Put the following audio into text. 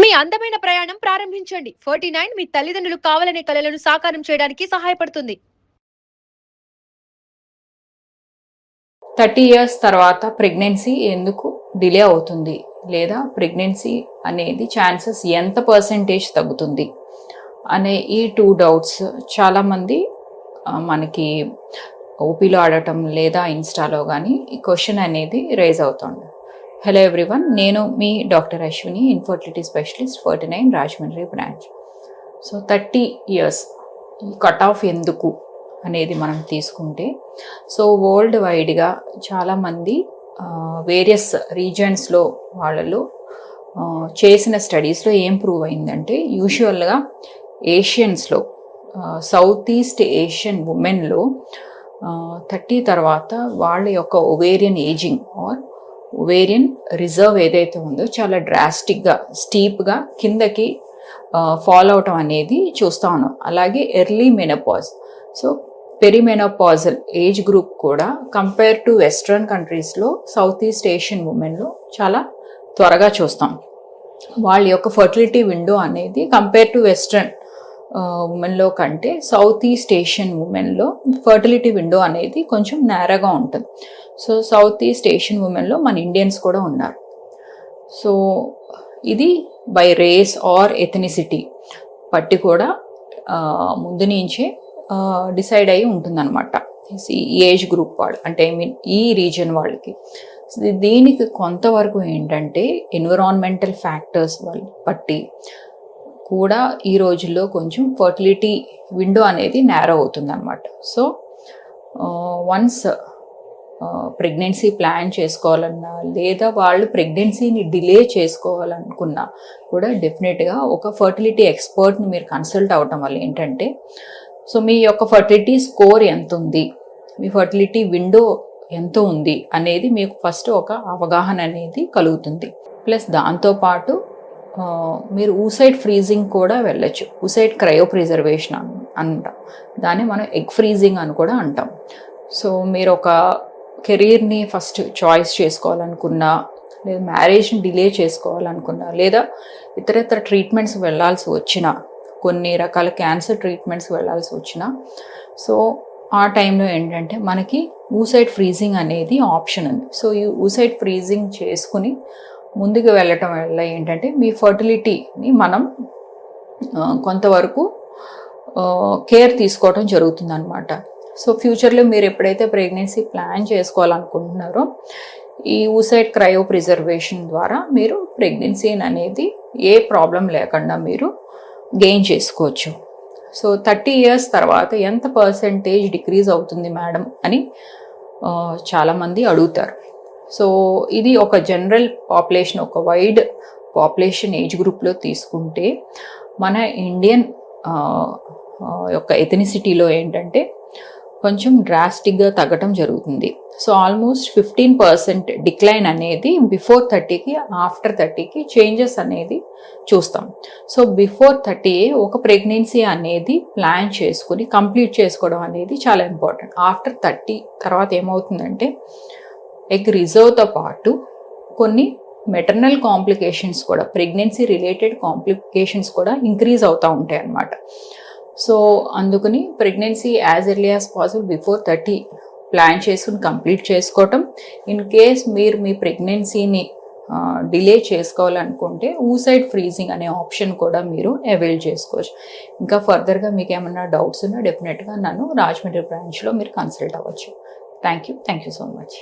మీ అందమైన ప్రయాణం ప్రారంభించండి. 49 మీ తల్లిదండ్రులు కావాలనే కలలను సాకారం చేయడానికి సహాయపడుతుంది. 30 ఇయర్స్ తర్వాత ప్రెగ్నెన్సీ ఎందుకు డిలే అవుతుంది, లేదా ప్రెగ్నెన్సీ అనేది ఛాన్సెస్ ఎంత పర్సెంటేజ్ తగ్గుతుంది అనే ఈ 2 డౌట్స్ చాలామంది మనకి ఓపీలో ఆడటం లేదా ఇన్స్టాలో కానీ ఈ క్వశ్చన్ అనేది రైజ్ అవుతుంది. హలో ఎవ్రీవన్, నేను మీ doctor Ashwini, infertility specialist, 49 Rajahmundry branch. So 30 years ఈ కట్ ఆఫ్ ఎందుకు అనేది మనం తీసుకుంటే, సో వరల్డ్ వైడ్గా చాలామంది వేరియస్ రీజన్స్లో వాళ్ళలో చేసిన స్టడీస్లో ఏం ప్రూవ్ అయిందంటే, యూజువల్గా ఏషియన్స్లో, సౌత్ ఈస్ట్ ఏషియన్ ఉమెన్లో 30 తర్వాత వాళ్ళ యొక్క ovarian ageing or ovarian reserve ఏదైతే ఉందో చాలా డ్రాస్టిక్గా, స్టీప్గా కిందకి ఫాలో అవటం అనేది చూస్తూ ఉన్నాం. అలాగే early menopause, so perimenopausal age group కూడా కంపేర్ టు వెస్ట్రన్ కంట్రీస్లో సౌత్ ఈస్ట్ ఏషియన్ ఉమెన్లో చాలా త్వరగా చూస్తాం. వాళ్ళ యొక్క ఫర్టిలిటీ విండో అనేది కంపేర్ టు వెస్ట్రన్ ఉమెన్లో కంటే సౌత్ ఈస్ట్ ఏషియన్ ఉమెన్లో ఫర్టిలిటీ విండో అనేది కొంచెం నేరగా ఉంటుంది. సో సౌత్ ఈస్ట్ ఏషియన్ ఉమెన్లో మన ఇండియన్స్ కూడా ఉన్నారు. సో ఇది బై రేస్ ఆర్ ఎథనిసిటీ బట్టి కూడా ముందు నుంచే డిసైడ్ అయి ఉంటుందన్నమాట ఈ ఏజ్ గ్రూప్ వాళ్ళు, అంటే ఐ మీన్ ఈ రీజన్ వాళ్ళకి. దీనికి కొంతవరకు ఏంటంటే ఎన్విరాన్మెంటల్ ఫ్యాక్టర్స్ వాళ్ళు బట్టి కూడా ఈ రోజుల్లో కొంచెం ఫర్టిలిటీ విండో అనేది నేరో అవుతుంది అనమాట. సో వన్స్ ప్రెగ్నెన్సీ ప్లాన్ చేసుకోవాలన్నా లేదా వాళ్ళు ప్రెగ్నెన్సీని డిలే చేసుకోవాలనుకున్నా కూడా డెఫినెట్గా ఒక ఫర్టిలిటీ ఎక్స్పర్ట్ని మీరు కన్సల్ట్ అవ్వటం వల్ల ఏంటంటే, సో మీ యొక్క ఫర్టిలిటీ స్కోర్ ఎంత ఉంది, మీ ఫర్టిలిటీ విండో ఎంత ఉంది అనేది మీకు ఫస్ట్ ఒక అవగాహన అనేది కలుగుతుంది. ప్లస్ దాంతోపాటు మీరు ఊసైడ్ ఫ్రీజింగ్ కూడా వెళ్ళచ్చు. ఊసైడ్ క్రయో ప్రిజర్వేషన్ అంటాం, దాన్ని మనం ఎగ్ ఫ్రీజింగ్ అని కూడా అంటాం. సో మీరు ఒక కెరీర్ని ఫస్ట్ చాయిస్ చేసుకోవాలనుకున్నా, లేదా మ్యారేజ్ని డిలే చేసుకోవాలనుకున్నా, లేదా ఇతర ట్రీట్మెంట్స్ వెళ్ళాల్సి వచ్చినా, కొన్ని రకాల క్యాన్సర్ ట్రీట్మెంట్స్ వెళ్ళాల్సి వచ్చినా, సో ఆ టైంలో ఏంటంటే మనకి ఊసైడ్ ఫ్రీజింగ్ అనేది ఆప్షన్ ఉంది. సో ఈ ఊసైడ్ ఫ్రీజింగ్ చేసుకుని ముందుకు వెళ్ళటం వల్ల ఏంటంటే మీ ఫర్టిలిటీని మనం కొంతవరకు కేర్ తీసుకోవడం జరుగుతుంది అనమాట. సో ఫ్యూచర్లో మీరు ఎప్పుడైతే ప్రెగ్నెన్సీ ప్లాన్ చేసుకోవాలనుకుంటున్నారో ఈ ఊసైడ్ క్రయో ప్రిజర్వేషన్ ద్వారా మీరు ప్రెగ్నెన్సీని అనేది ఏ ప్రాబ్లం లేకుండా మీరు గెయిన్ చేసుకోవచ్చు. సో 30 ఇయర్స్ తర్వాత ఎంత పర్సెంటేజ్ డిక్రీజ్ అవుతుంది మేడం అని చాలామంది అడుగుతారు. సో ఇది ఒక జనరల్ పాపులేషన్, ఒక వైడ్ పాపులేషన్ ఏజ్ గ్రూప్లో తీసుకుంటే మన ఇండియన్ యొక్క ఎథనిసిటీలో ఏంటంటే కొంచెం డ్రాస్టిక్గా తగ్గటం జరుగుతుంది. సో ఆల్మోస్ట్ 15% డిక్లైన్ అనేది బిఫోర్ 30కి ఆఫ్టర్ 30కి చేంజెస్ అనేది చూస్తాం. సో బిఫోర్ 30 ఒక ప్రెగ్నెన్సీ అనేది ప్లాన్ చేసుకుని కంప్లీట్ చేసుకోవడం అనేది చాలా ఇంపార్టెంట్. ఆఫ్టర్ 30 తర్వాత ఏమవుతుందంటే ఎగ్ రిజర్వ్తో పాటు కొన్ని మెటర్నల్ కాంప్లికేషన్స్ కూడా, ప్రెగ్నెన్సీ రిలేటెడ్ కాంప్లికేషన్స్ కూడా ఇంక్రీజ్ అవుతూ ఉంటాయి అన్నమాట. సో అందుకని pregnancy as early as possible before 30 plan చేసుకుని కంప్లీట్ చేసుకోవటం. ఇన్ కేస్ మీరు మీ ప్రెగ్నెన్సీని డిలే చేసుకోవాలనుకుంటే ఊసైడ్ ఫ్రీజింగ్ అనే ఆప్షన్ కూడా మీరు అవైల్ చేసుకోవచ్చు. ఇంకా ఫర్దర్గా మీకు ఏమన్నా డౌట్స్ ఉన్నా డెఫినెట్గా నన్ను రాజమండ్రి బ్రాంచ్లో మీరు కన్సల్ట్ అవ్వచ్చు. Thank you so much.